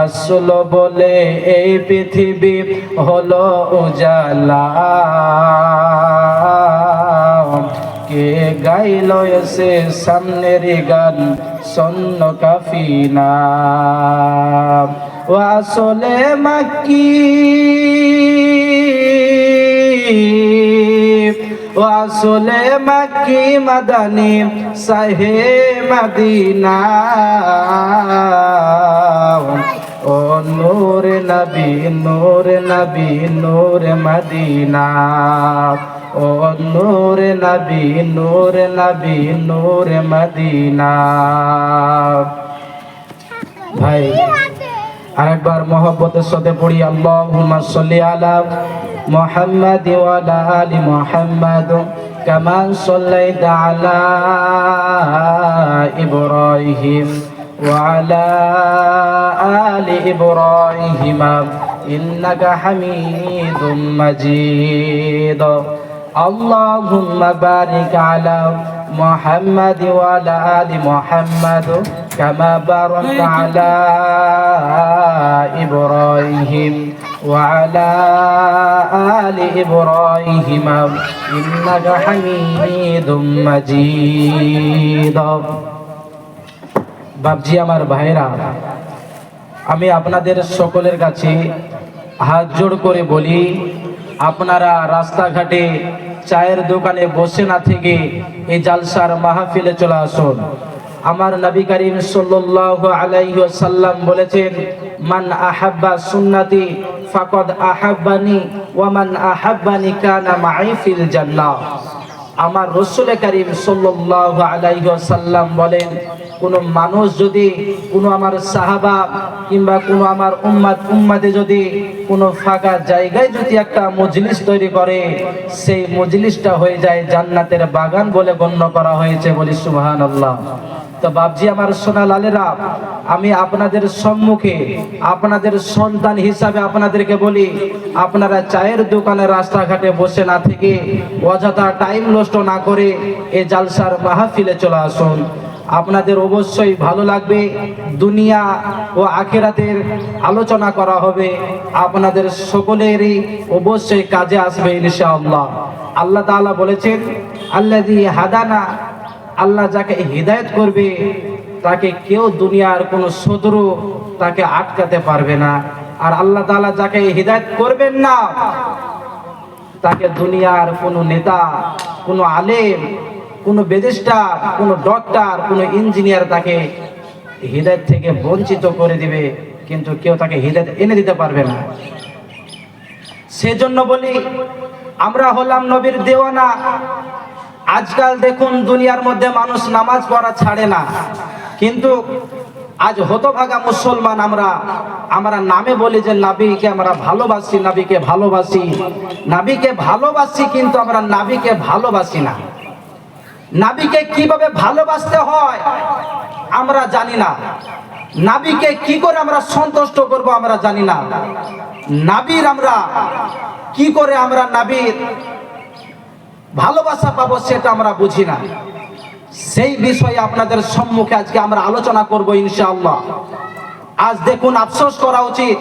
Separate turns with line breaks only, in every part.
আসলো বলে এই পৃথিবী হলো উজালা, কে গাইল এসে সামনের গান সন্ন কাফিনা। ও আসলে মাক্কি, ও আসলে মাক্কি মাদানী সাহে মদিনা। ও নূরে নবী নূরে নবী নূরে মদিনা, ও নূরে নবী নূরে নবী নূরে মদিনা। ভাই আরেকবার মহব্বতের সাথে পড়ি আল্লাহুম্মা সাল্লি আলা মুহাম্মাদ ওয়া আলা আলি মুহাম্মাদ কামা সাল্লাইতা আলা ইব্রাহিম ওয়া আলা আলি ইব্রাহিম ইন্নাকা হামিদুম মাজিদ। আল্লাহুম্মা বারিক আলা মুহাম্মাদ ওয়া আলা আলি মুহাম্মাদ কামা বারাকতা আলা ইব্রাহিম ওয়া আলা আলি ইব্রাহিম ইন্নাকা হামিদুম মাজিদ। বাপজি আমার ভাইরা, আমি আপনাদের সকলের কাছে হাত জোড় করে বলি, আপনারা রাস্তাঘাটে চায়ের দোকানে বসে না থেকে এই জালসার মাহফিলে চলে আসুন। আমার নবী করিম সাল্লাল্লাহু আলাইহি ওয়াসাল্লাম বলেছেন, মান আহাব্বা সুন্নতি ফাকাদ আহাব্বানি ওয়া মান আহাব্বানি কানা মাই ফিল জান্নাহ। আমার রাসূল করিম সাল্লাল্লাহু আলাইহি ওয়াসাল্লাম বলেন, কোন মানুষ যদি কোন আমার সাহাবা কিংবা কোন আমার উম্মাতে যদি কোন ফাঁকা জায়গায় যদি একটা মজলিস তৈরি করে, সেই মজলিসটা হয়ে যায় জান্নাতের বাগান বলে গণ্য করা হয়েছে। বলি সুবহানাল্লাহ। তো বাপজি আমার সোনা লালেরা, আমি আপনাদের সম্মুখে আপনাদের সন্তান হিসাবে আপনাদেরকে বলি, আপনারা চায়ের দোকানে রাস্তাঘাটে বসে না থেকে অযথা টাইম নষ্ট না করে এই জালসার মাহফিলে চলে আসুন। আপনাদের অবশ্যই ভালো লাগবে, দুনিয়া ও আখিরাতের আলোচনা করা হবে, আপনাদের সকলেরই অবশ্যই কাজে আসবে ইনশাআল্লাহ। আল্লাহ তাআলা বলেছেন, আল্লাযী হাদানা, আল্লাহ যাকে হিদায়াত করবে তাকে কেউ দুনিয়ার কোনো শত্রু তাকে আটকাতে পারবে না। আর আল্লাহ তাআলা যাকে হিদায়াত করবেন না, তাকে দুনিয়ার কোনো নেতা, কোনো আলেম, কোনো বেদিস্টার, কোনো ডক্টর, কোনো ইঞ্জিনিয়ার তাকে হিদায়াত থেকে বঞ্চিত করে দিবে, কিন্তু কেউ তাকে হিদায়াত এনে দিতে পারবে না। সেজন্য বলি, আমরা হলাম নবীর দেওয়ানা। আজকাল দেখুন দুনিয়ার মধ্যে মানুষ নামাজ পড়া ছাড়ে না, কিন্তু আজ হতভাগা মুসলমান আমরা নামে বলি যে নবীকে আমরা ভালোবাসি, নবীকে ভালোবাসি, নবীকে ভালোবাসি, কিন্তু আমরা নবীকে ভালোবাসি না। নবীকে কিভাবে ভালোবাসতে হয় আমরা জানি না, নবীকে কি করে আমরা সন্তুষ্ট করব আমরা জানি না, নবীর আমরা কি করে আমরা নবীর ভালোবাসা পাবো সেটা আমরা বুঝি না। সেই বিষয়ে আপনাদের সম্মুখে আজকে আমরা আলোচনা করব ইনশাআল্লাহ। আজ দেখুন, আফসোস করা উচিত,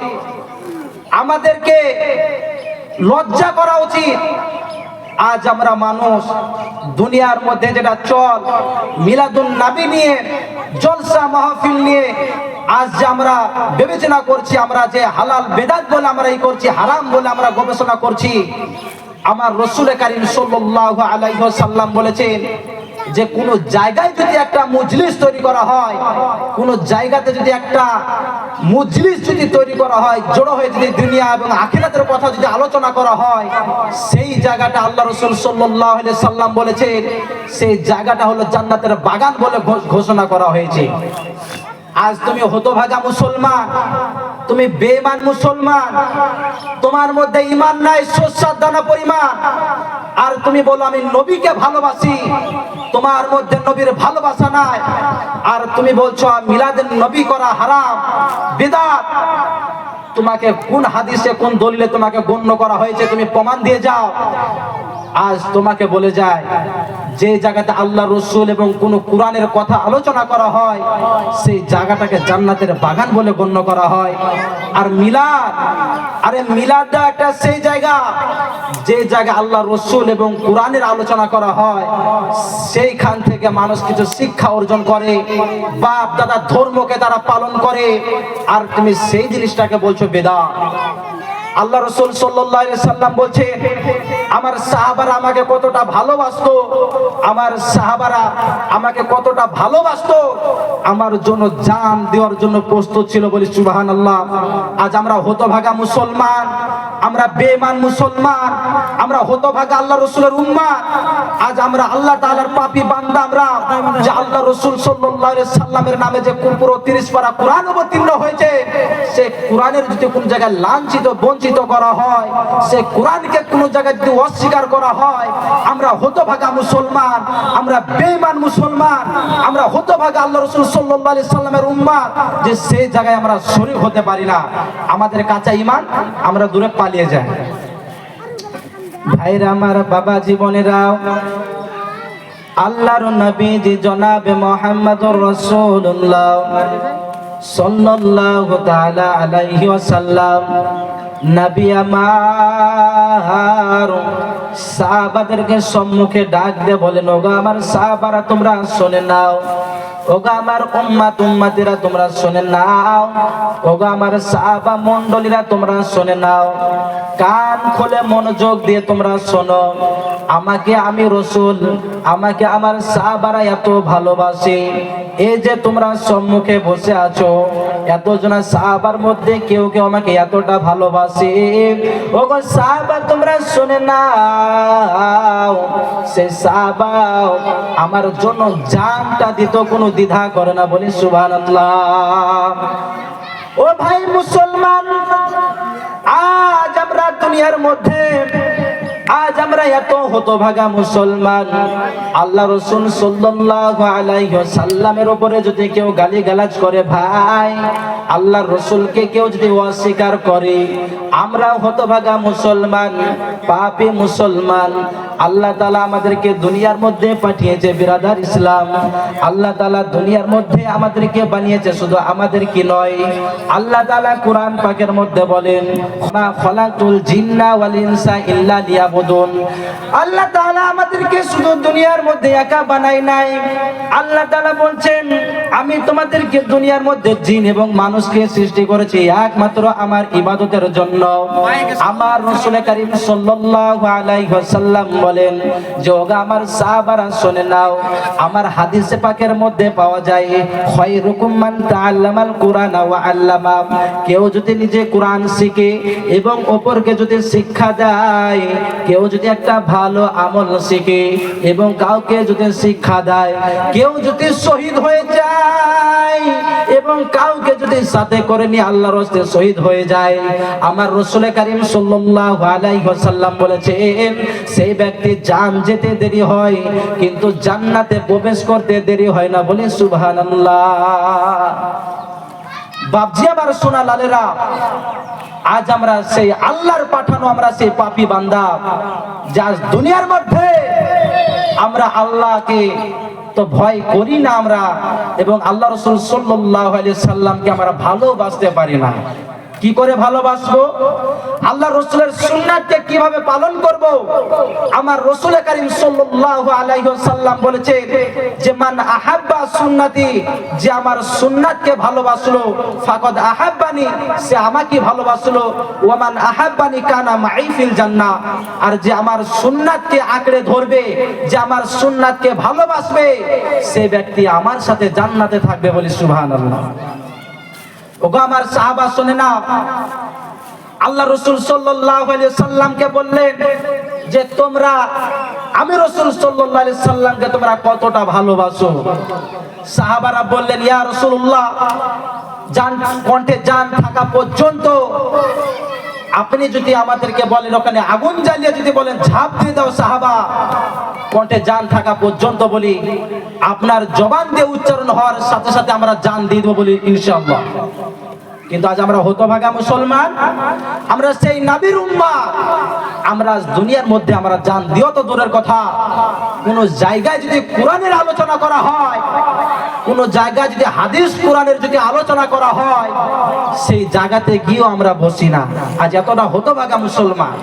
আমাদেরকে লজ্জা করা উচিত। আজ আমরা মানুষ দুনিয়ার মধ্যে যেটা চল মিলাদুন নবী নিয়ে, জলসা মাহফিল নিয়ে আজ যে আমরা বিবেচনা করছি, আমরা যে হালাল বেদাত বলে আমরা এই করছি, হারাম বলে আমরা গবেষণা করছি। আমার রাসূল করিম সাল্লাল্লাহু আলাইহি ওয়াসাল্লাম বলেছেন যে কোন জায়গায় যদি একটা মজলিস তৈরি করা হয়, কোন জায়গাতে যদি একটা মজলিস যদি তৈরি করা হয়, জড়ো হয়ে যদি দুনিয়া এবং আখিরাতের কথা যদি আলোচনা করা হয়, সেই জায়গাটা আল্লাহ রাসূল সাল্লাল্লাহু আলাইহি ওয়াসাল্লাম বলেছেন সেই জায়গাটা হলো জান্নাতের বাগান বলে ঘোষণা করা হয়েছে। আজ তুমি হতভাগা মুসলমান, তুমি বেঈমান মুসলমান, তোমার মধ্যে ঈমান নাই সরষের দানা পরিমাণ, আর তুমি বলো আমি নবীকে ভালোবাসি, তোমার মধ্যে নবীর ভালোবাসা নাই, আর তুমি বলছো মিলাদুন নবী করা হারাম বিদআত। তোমাকে কোন হাদিসে কোন দলিলে তোমাকে গণ্য করা হয়েছে তুমি প্রমাণ দিয়ে যাও। আজ তোমাকে বলে যায়, যে জায়গাতে আল্লাহ রসুল এবং কোন কোরআনের কথা আলোচনা করা হয় সেই জায়গাটাকে জান্নাতের বাগান বলে গণ্য করা হয়। আর মিলাদ, আরে মিলাদ একটা সেই জায়গা যে জায়গা আল্লাহ রসুল এবং কোরআনের আলোচনা করা হয়, সেইখান থেকে মানুষ কিছু শিক্ষা অর্জন করে, বাপ দাদা ধর্মকে তারা পালন করে। আর তুমি সেই জিনিসটাকে বলছো বেদাত। আল্লাহ রসুল সাল্লাল্লাহু আলাইহি সাল্লাম বলছে, আমার সাহাবারা আমাকে কতটা ভালোবাসতো, আমার সাহাবারা আমাকে কতটা ভালোবাসতো, আমার জন্য জান দেওয়ার জন্য প্রস্তুত ছিল, বলি সুবহানাল্লাহ। আজ আমরা হতভাগা মুসলমান, আমরা বেঈমান মুসলমান, আমরা হতভাগা আল্লাহ রসুলের উম্মত। আজ আমরা আল্লাহ তাআলার পাপী বান্দা। আমরা যে আল্লাহ রসুল সাল্লাল্লাহু আলাইহি সাল্লামের নামে যে পুরো 30 পারা কোরআন অবতীর্ণ হয়েছে, সে কোরআনের যদি কোন জায়গায় লাঞ্ছিত বঞ্চিত করা হয়, সে কোরআনকে কোন জায়গায় যদি অস্বীকার করা হয়, আমরা হতভাগা মুসলমান, আমরা বেঈমান মুসলমান, আমরা হতভাগা আল্লাহ রসুল সাল্লাল্লাহু আলাইহি সাল্লামের উম্মত, যে সেই জায়গায় আমরা শরীক হতে পারি না। আমাদের কাঁচা ঈমান, আমরা দূরে পালিয়ে যাই। ভাইরা আমার, বাবা জীবনেরাও, আল্লাহর নবী জি জনাবে মুহাম্মদুর রাসূলুল্লাহ সাল্লাল্লাহু তাআলা আলাইহি ওয়াসাল্লাম নবী আমার সাহাবাদেরকে সম্মুখে ডাক দিয়ে বলেন, ওগো আমার সাহাবারা তোমরা শুনে নাও, ওগো আমার উম্মতিরা তোমরা শুনে নাও, ওগো আমার সাহাবা মণ্ডলীরা তোমরা শুনে নাও, কান খুলে মনোযোগ দিয়ে তোমরা শোনো। আমাকে আমি রসুল, আমাকে আমার সাহাবারা এত ভালোবাসে। এই যে তোমরা সম্মুখে বসে আছো, এতজন সাহাবার মধ্যে কেউ কেউ আমাকে এতটা ভালোবাসে। ওগো সাহাবা তোমরা শুনে নাও, সে সাহাবা আমার জন্য জানটা দিত, কোনো দ্বিধা করে না, বলি সুবহানাল্লাহ। ও ভাই মুসলমান, আজ আমরা দুনিয়ার মধ্যে, আজ আমরা এত হতভাগা মুসলমান, আল্লাহ রসুল সাল্লাল্লাহু আলাইহি ওয়াসাল্লামের উপরে যদি কেউ গালিগালাজ করে, ভাই আল্লাহর রসুলকে কেউ যদি অস্বীকার করে, আমরা হতভাগা মুসলমান, পাপী মুসলমান। আল্লাহ তাআলা আমাদেরকে দুনিয়ার মধ্যে পাঠিয়েছে বিরাদার ইসলাম, আল্লাহ তাআলা দুনিয়ার মধ্যে আমাদেরকে বানিয়েছে, শুধু আমাদের কি নয়। আল্লাহ তাআলা কোরআন পাকের মধ্যে বলেন, মা খালাকুল জিন্না ওয়াল ইনসা ইল্লা লিয়াবুদুন। আল্লাহ তাআলা আমাদেরকে শুধু দুনিয়ার মধ্যে একা বানাই নাই। আল্লাহ তাআলা বলছেন, আমি তোমাদেরকে দুনিয়ার মধ্যে জিন এবং মানুষকে সৃষ্টি করেছি একমাত্র আমার ইবাদতের জন্য। আমার রাসূল কারীম সাল্লাল্লাহু আলাইহি ওয়াসাল্লাম বলেন যে, ওগো আমার সাহাবারা শুনে নাও, আমার হাদিসে পাকের মধ্যে পাওয়া যায়, খায়রুকুম মান তাআল্লামাল কুরআন ওয়া আল্লামা। কেউ যদি নিজে কোরআন শিখে এবং অপরকে যদি শিক্ষা দেয়, কেউ যদি একটা ভালো আমল শিখে এবং কাউকে যদি শিক্ষা দেয়, কেউ যদি শহীদ হয়ে যায় এবং কাউকে যদি সাথে করে নিয়ে আল্লাহর রাস্তায় শহীদ হয়ে যায়, আমার রাসূল কারীম সাল্লাল্লাহু আলাইহি ওয়াসাল্লাম বলেছেন, সেই ব্যক্তি জান যেতে দেরি হয় কিন্তু জান্নাতে প্রবেশ করতে দেরি হয় না, বলি সুবহানাল্লাহ। বাপজি আমার সোনা লালেরা, আজ আমরা সেই আল্লাহর পাঠানো, আমরা সেই পাপী বান্দা, যা দুনিয়ার মধ্যে আমরা আল্লাহকে তো ভয় করি না আমরা, এবং আল্লাহ রাসূল সাল্লাল্লাহু আলাইহি সাল্লামকে আমরা ভালোবাসতে পারি না। কি করে ভালোবাসবো? আল্লাহ রসুলের সুন্নাতকে কিভাবে পালন করব? আমার রাসূল কারীম সাল্লাল্লাহু আলাইহি ওয়াসাল্লাম বলেছে যে, মান আহাব্বা সুন্নতি, যে আমার সুন্নাতকে ভালোবাসলো, ফাকাদ আহাব্বানি, সে আমাকে ভালোবাসলো, ওয়া মান আহাব্বানি কানা মাই ফিল জান্নাহ। আর যে আমার সুন্নাতকে আঁকড়ে ধরবে, যে আমার সুন্নাতকে ভালোবাসবে, সে ব্যক্তি আমার সাথে জান্নাতে থাকবে, বলি সুবহানাল্লাহ। ওগো আমার সাহাবা শুনে না, আল্লাহ রাসূল সাল্লাল্লাহু আলাইহি সাল্লামকে বললেন যে, তোমরা, আমি রাসূল সাল্লাল্লাহু আলাইহি সাল্লামকে তোমরা কতটা ভালোবাসো? সাহাবারা বললেন, ইয়া রাসূলুল্লাহ, জান কণ্ঠে জান থাকা পর্যন্ত আপনি যদি আমাদেরকে বলেন ওখানে আগুন জ্বালিয়ে যদি বলেন ঝাঁপ দিয়ে দাও সাহাবা, কণ্ঠে জান থাকা পর্যন্ত বলি, আপনার জবান দিয়ে উচ্চারণ হওয়ার সাথে সাথে আমরা জান দিয়ে দেবো, বলি ইনশাআল্লাহ। কিন্তু আজ আমরা হতভাগা মুসলমান, আমরা সেই নবীর উম্মাহ। আমরা দুনিয়ার মধ্যে আমরা জান দিও তো দূরের কথা, কোন জায়গায় যদি কোরআনের আলোচনা করা হয়, কোন জায়গায় যদি হাদিস কোরআনের যদি আলোচনা করা হয়, সেই জায়গাতে গিয়েও আমরা বসি না। আজ এতটা হতভাগা মুসলমান।